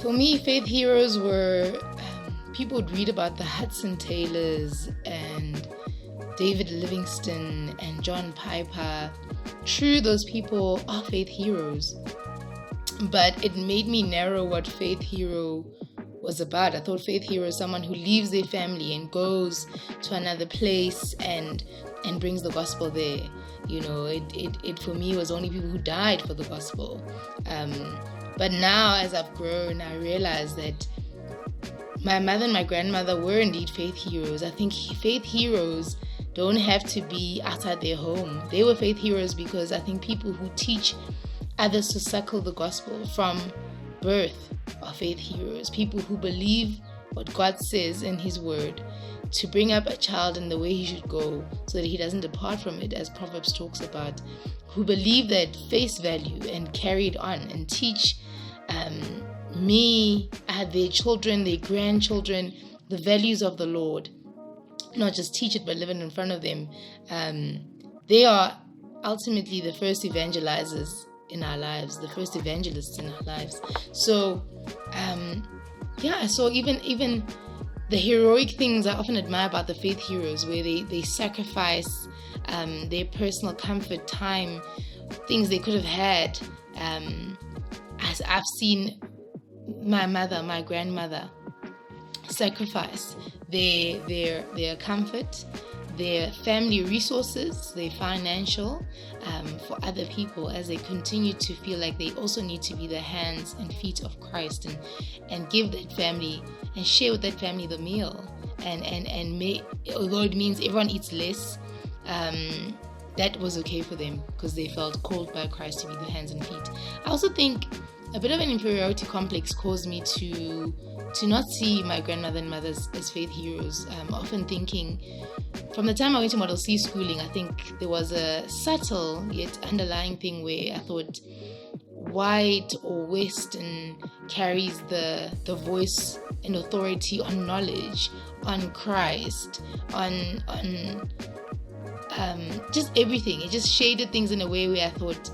For me, faith heroes were people would read about the Hudson Taylors and David Livingstone and John Piper. True, those people are faith heroes, but it made me narrow what faith hero was about. I thought faith hero is someone who leaves their family and goes to another place and brings the gospel there. You know, it for me was only people who died for the gospel. But now, as I've grown, I realize that my mother and my grandmother were indeed faith heroes. I think faith heroes don't have to be outside their home. They were faith heroes because I think people who teach others to suckle the gospel from birth are faith heroes. People who believe what God says in His Word, to bring up a child in the way he should go so that he doesn't depart from it, as Proverbs talks about, who believe that face value and carry it on and teach their children, their grandchildren, the values of the Lord. Not just teach it, but live it in front of them. They are ultimately the first evangelizers in our lives, the first evangelists in our lives. So, so even the heroic things I often admire about the faith heroes, where they sacrifice their personal comfort, time, things they could have had. As I've seen my mother, my grandmother, sacrifice their comfort, their family resources, their financial, for other people, as they continue to feel like they also need to be the hands and feet of Christ and give that family and share with that family the meal. Although it means everyone eats less, that was okay for them because they felt called by Christ to be the hands and feet. I also think a bit of an inferiority complex caused me to not see my grandmother and mother as faith heroes. Often thinking, from the time I went to Model C schooling, I think there was a subtle yet underlying thing where I thought white or Western carries the voice and authority on knowledge, on Christ, on just everything. It just shaded things in a way where I thought,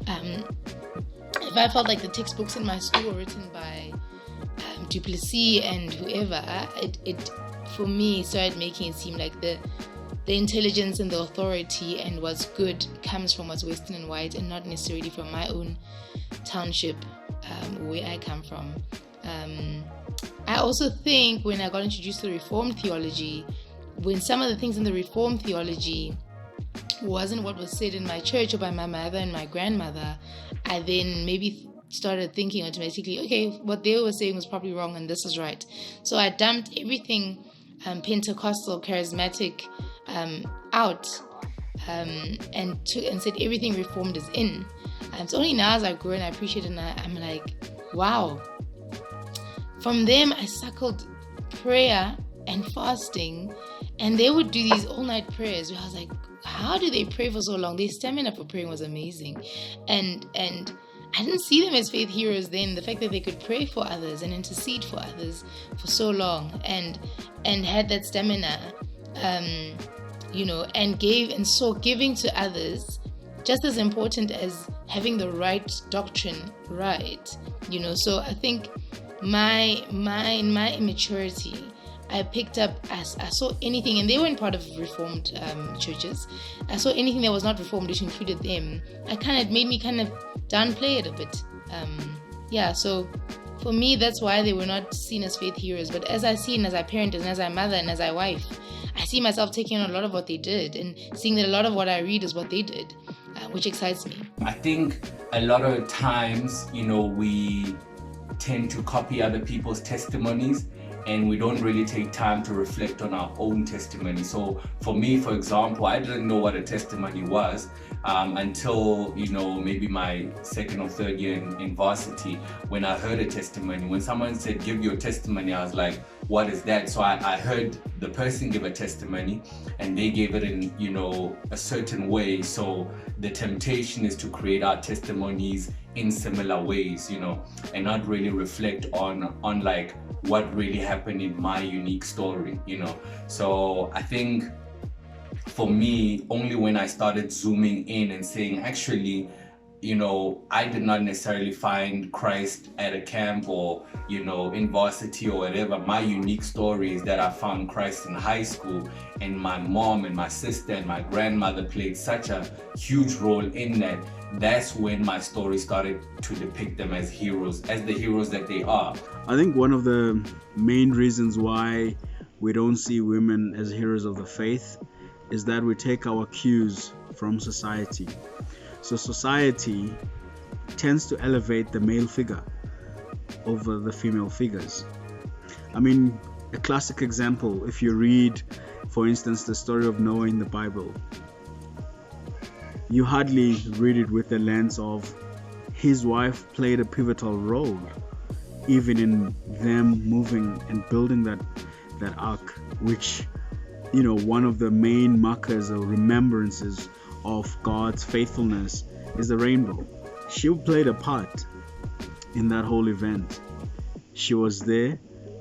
if I felt like the textbooks in my school were written by Duplessis and whoever, it for me started making it seem like the intelligence and the authority and what's good comes from what's Western and white, and not necessarily from my own township, where I come from. I also think when I got introduced to the Reformed theology, when some of the things in the Reformed theology wasn't what was said in my church or by my mother and my grandmother, I then maybe started thinking automatically, okay, what they were saying was probably wrong and this is right. So I dumped everything Pentecostal, charismatic out, and said everything Reformed is in. It's only now as I grow and I appreciate it, and I'm like, wow. From them, I suckled prayer and fasting, and they would do these all-night prayers where I was like, how do they pray for so long? Their stamina for praying was amazing. And I didn't see them as faith heroes then. The fact that they could pray for others and intercede for others for so long and had that stamina, and saw giving to others just as important as having the right doctrine right. So I think my immaturity, I picked up, as I saw anything, and they weren't part of Reformed churches. I saw anything that was not Reformed, which included them. It made me kind of downplay it a bit. So for me, that's why they were not seen as faith heroes. But as I see, and as I parent, and as I mother, and as I wife, I see myself taking on a lot of what they did, and seeing that a lot of what I read is what they did, which excites me. I think a lot of times, we tend to copy other people's testimonies, and we don't really take time to reflect on our own testimony. So for me, for example, I didn't know what a testimony was until, maybe my second or third year in varsity, when I heard a testimony. When someone said, give your testimony, I was like, what is that? So I heard the person give a testimony, and they gave it in, a certain way. So the temptation is to create our testimonies in similar ways, and not really reflect on like what really happened in my unique story, So I think for me, only when I started zooming in and saying, actually, I did not necessarily find Christ at a camp or, in varsity or whatever. My unique story is that I found Christ in high school, and my mom and my sister and my grandmother played such a huge role in that. That's when my story started to depict them as heroes, as the heroes that they are. I think one of the main reasons why we don't see women as heroes of the faith is that we take our cues from society. So society tends to elevate the male figure over the female figures. I mean, a classic example, if you read, for instance, the story of Noah in the Bible, you hardly read it with the lens of his wife played a pivotal role, even in them moving and building that ark, which, one of the main markers or remembrances of God's faithfulness is the rainbow. She played a part in that whole event. She was there.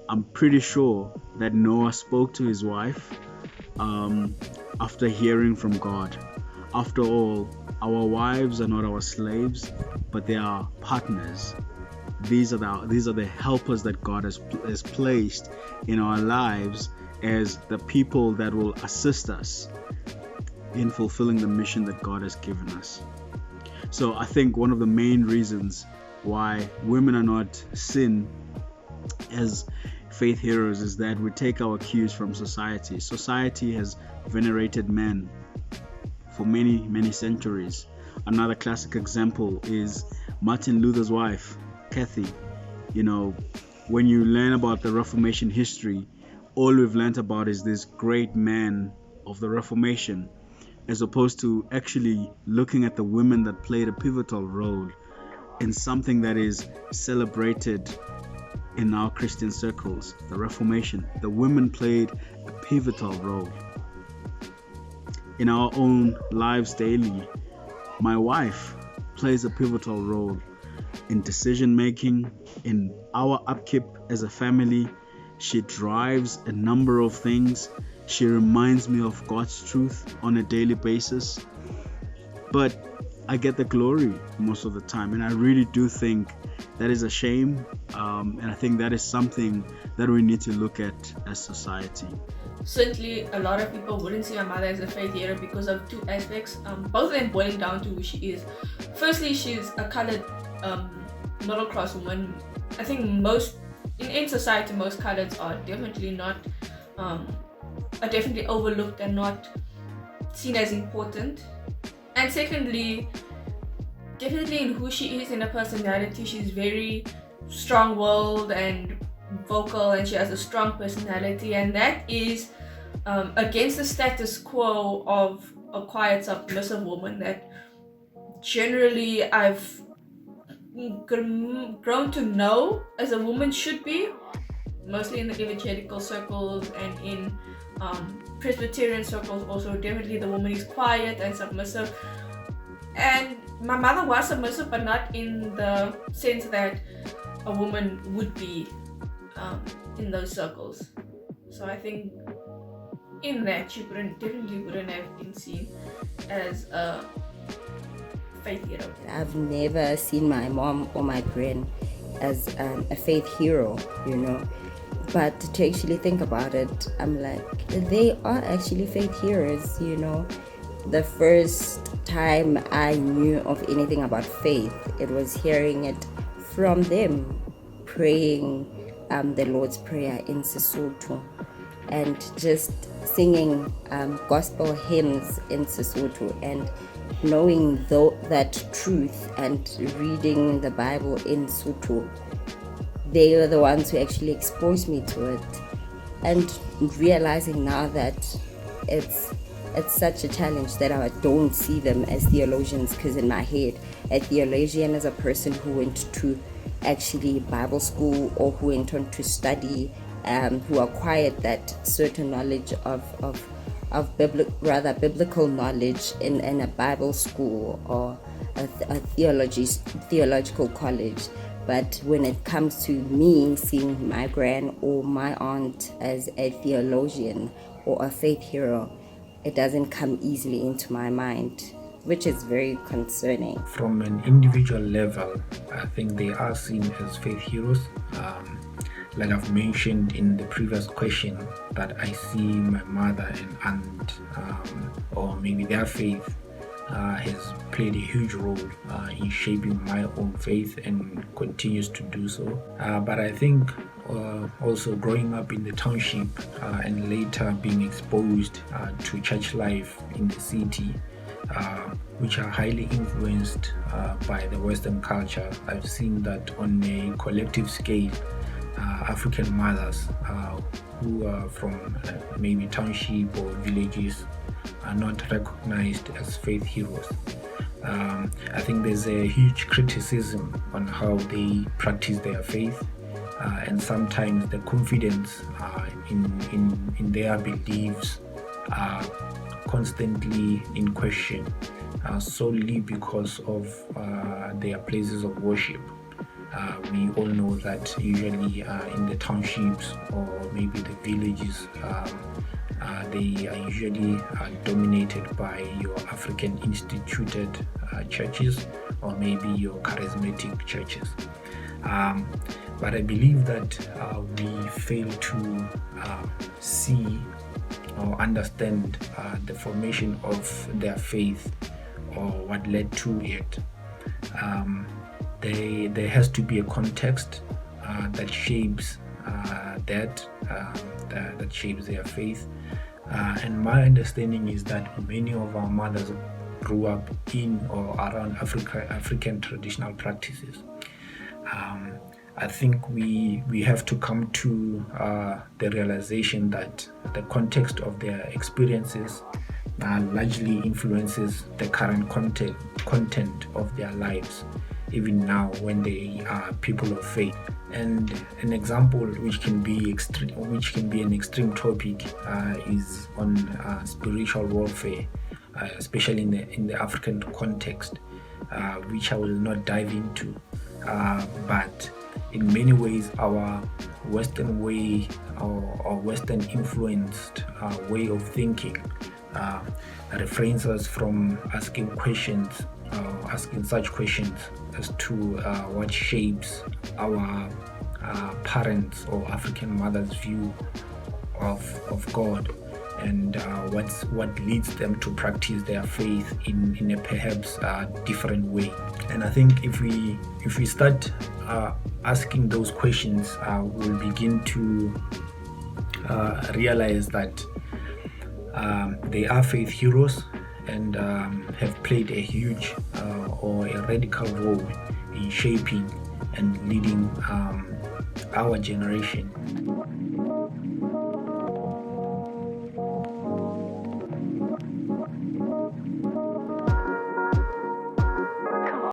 I'm pretty sure that Noah spoke to his wife after hearing from God. After all, our wives are not our slaves, but they are partners. These are the helpers that God has placed in our lives as the people that will assist us in fulfilling the mission that God has given us. So I think one of the main reasons why women are not seen as faith heroes is that we take our cues from society. Society has venerated men for many, many centuries. Another classic example is Martin Luther's wife, Kathy. When you learn about the Reformation history, all we've learned about is this great man of the Reformation, as opposed to actually looking at the women that played a pivotal role in something that is celebrated in our Christian circles, the Reformation. The women played a pivotal role. In our own lives daily, my wife plays a pivotal role in decision making, in our upkeep as a family. She drives a number of things. She reminds me of God's truth on a daily basis. But I get the glory most of the time, and I really do think that is a shame, and I think that is something that we need to look at as society. Certainly, a lot of people wouldn't see my mother as a faith hero because of two aspects, both of them boiling down to who she is. Firstly, she's a colored middle class woman. I think in society, most coloreds are definitely not are definitely overlooked and not seen as important. And secondly, definitely in who she is, in her personality, she's very strong-willed and vocal, and she has a strong personality, and that is against the status quo of a quiet, submissive woman that generally I've grown to know as a woman should be, mostly in the evangelical circles and in Presbyterian circles also. Definitely the woman is quiet and submissive, and my mother was submissive, but not in the sense that a woman would be in those circles. So I think in that she definitely wouldn't have been seen as a faith hero. I've never seen my mom or my grand as a faith hero, But to actually think about it, I'm like, they are actually faith heroes, The first time I knew of anything about faith, it was hearing it from them, praying the Lord's Prayer in Sesotho, and just singing gospel hymns in Sesotho, and knowing that truth and reading the Bible in Sotho. They were the ones who actually exposed me to it, and realizing now that it's such a challenge that I don't see them as theologians, because in my head, a theologian is a person who went to actually Bible school or who went on to study, who acquired that certain knowledge of biblical knowledge in a Bible school or a theological college. But when it comes to me seeing my grand or my aunt as a theologian or a faith hero, it doesn't come easily into my mind. which is very concerning. From an individual level, I think they are seen as faith heroes. Like I've mentioned in the previous question, that I see my mother and aunt, or maybe their faith, has played a huge role in shaping my own faith and continues to do so. But I think also growing up in the township and later being exposed to church life in the city, which are highly influenced by the Western culture, I've seen that on a collective scale, African mothers who are from maybe township or villages are not recognized as faith heroes. I think there's a huge criticism on how they practice their faith, and sometimes the confidence in their beliefs are constantly in question, solely because of their places of worship. We all know that usually in the townships or maybe the villages, they are usually dominated by your African instituted churches or maybe your charismatic churches. But I believe that we fail to see or understand the formation of their faith or what led to it. There has to be a context that shapes that shapes their faith. And my understanding is that many of our mothers grew up in or around African traditional practices. I think we have to come to the realization that the context of their experiences largely influences the current content of their lives, even now when they are people of faith. And an example which can be an extreme topic is on spiritual warfare, especially in the African context, which I will not dive into. But in many ways, our Western way or Western influenced way of thinking refrains us from asking such questions as to what shapes our parents or African mothers' view of God, and what leads them to practice their faith in a perhaps different way. And I think if we start asking those questions, we'll begin to realize that they are faith heroes and have played a huge or a radical role in shaping and leading our generation.